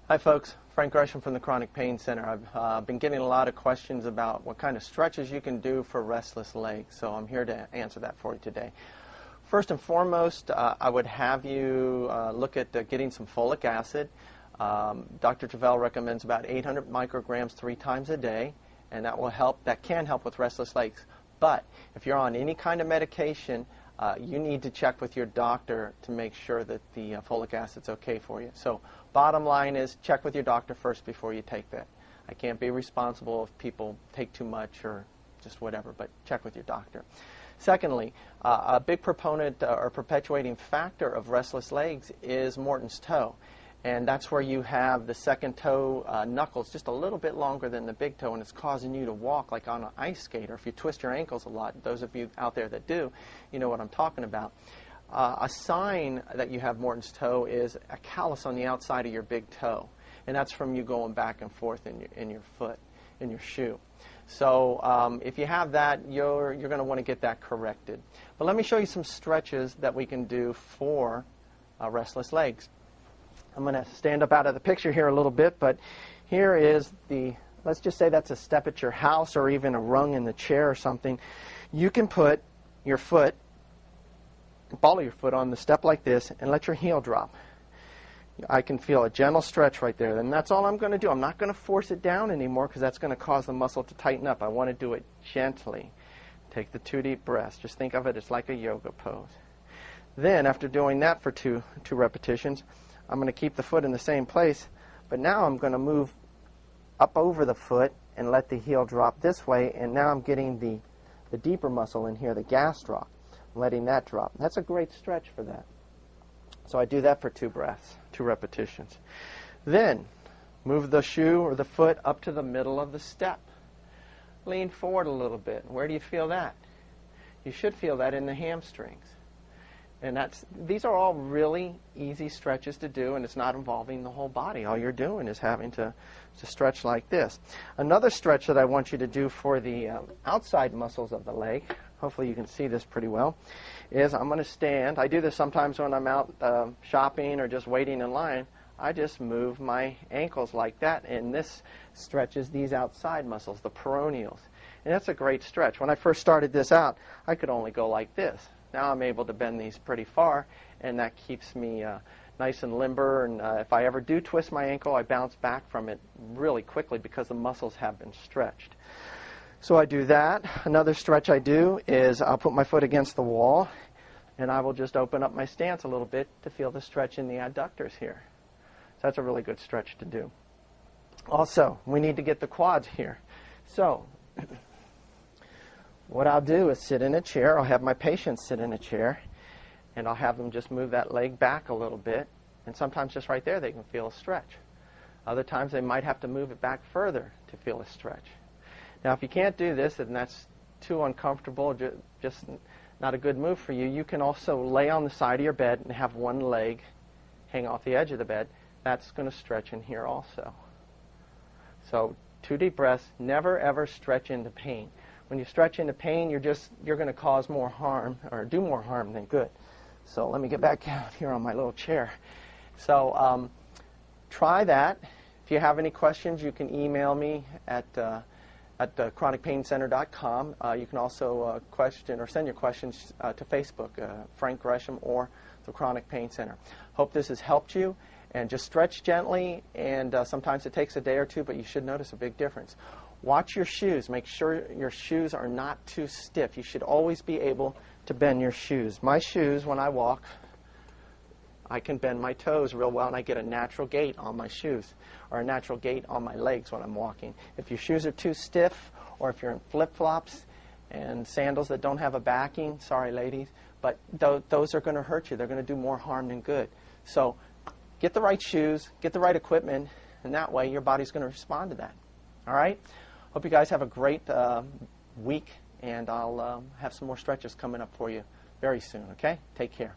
Hi folks, Frank Gresham from the Chronic Pain Center. I've been getting a lot of questions about what kind of stretches you can do for restless legs, so I'm here to answer that for you today. First and foremost, I would have you look at getting some folic acid. Dr. Travell recommends about 800 micrograms 3 times a day, and that will help. That can help with restless legs. But if you're on any kind of medication, you need to check with your doctor to make sure that the folic acid's okay for you. So bottom line is check with your doctor first before you take that. I can't be responsible if people take too much or just whatever, but check with your doctor. Secondly, a big proponent or perpetuating factor of restless legs is Morton's toe. And that's where you have the second toe knuckles just a little bit longer than the big toe, and it's causing you to walk like on an ice skate, or if you twist your ankles a lot. Those of you out there that do, you know what I'm talking about. A sign that you have Morton's toe is a callus on the outside of your big toe, and that's from you going back and forth in your foot, in your shoe. So if you have that, you're going to want to get that corrected. But let me show you some stretches that we can do for restless legs. I'm going to stand up out of the picture here a little bit, but here is let's just say that's a step at your house or even a rung in the chair or something. You can put your foot, ball of your foot on the step like this and let your heel drop. I can feel a gentle stretch right there, and that's all I'm going to do. I'm not going to force it down anymore because that's going to cause the muscle to tighten up. I want to do it gently. Take the 2 deep breaths. Just think of it as like a yoga pose. Then, after doing that for two repetitions, I'm going to keep the foot in the same place, but now I'm going to move up over the foot and let the heel drop this way, and now I'm getting the deeper muscle in here, the gastroc, letting that drop. That's a great stretch for that. So I do that for 2 breaths, 2 repetitions. Then, move the shoe or the foot up to the middle of the step. Lean forward a little bit. Where do you feel that? You should feel that in the hamstrings. And these are all really easy stretches to do, and it's not involving the whole body. All you're doing is having to stretch like this. Another stretch that I want you to do for the outside muscles of the leg, hopefully you can see this pretty well, is I'm going to stand. I do this sometimes when I'm out shopping or just waiting in line. I just move my ankles like that, and this stretches these outside muscles, the peroneals. And that's a great stretch. When I first started this out, I could only go like this. Now I'm able to bend these pretty far, and that keeps me nice and limber. And if I ever do twist my ankle, I bounce back from it really quickly because the muscles have been stretched. So I do that. Another stretch I do is I'll put my foot against the wall, and I will just open up my stance a little bit to feel the stretch in the adductors here. So that's a really good stretch to do. Also, we need to get the quads here. So what I'll do is sit in a chair. I'll have my patients sit in a chair, and I'll have them just move that leg back a little bit. And sometimes just right there they can feel a stretch. Other times they might have to move it back further to feel a stretch. Now, if you can't do this and that's too uncomfortable, just not a good move for you, you can also lay on the side of your bed and have one leg hang off the edge of the bed. That's going to stretch in here also. So 2 deep breaths. Never, ever stretch into pain. When you stretch into pain, you're going to cause more harm or do more harm than good. So let me get back out here on my little chair. So try that. If you have any questions, you can email me at chronicpaincenter.com. You can also question or send your questions to Facebook, Frank Gresham or the Chronic Pain Center. Hope this has helped you. And just stretch gently, and sometimes it takes a day or 2, but you should notice a big difference. Watch your shoes. Make sure your shoes are not too stiff. You should always be able to bend your shoes. My shoes, when I walk, I can bend my toes real well, and I get a natural gait on my shoes, or a natural gait on my legs when I'm walking. If your shoes are too stiff, or if you're in flip-flops and sandals that don't have a backing, sorry ladies, but those are going to hurt you. They're going to do more harm than good. So get the right shoes, get the right equipment, and that way your body's going to respond to that. All right? Hope you guys have a great week, and I'll have some more stretches coming up for you very soon, okay? Take care.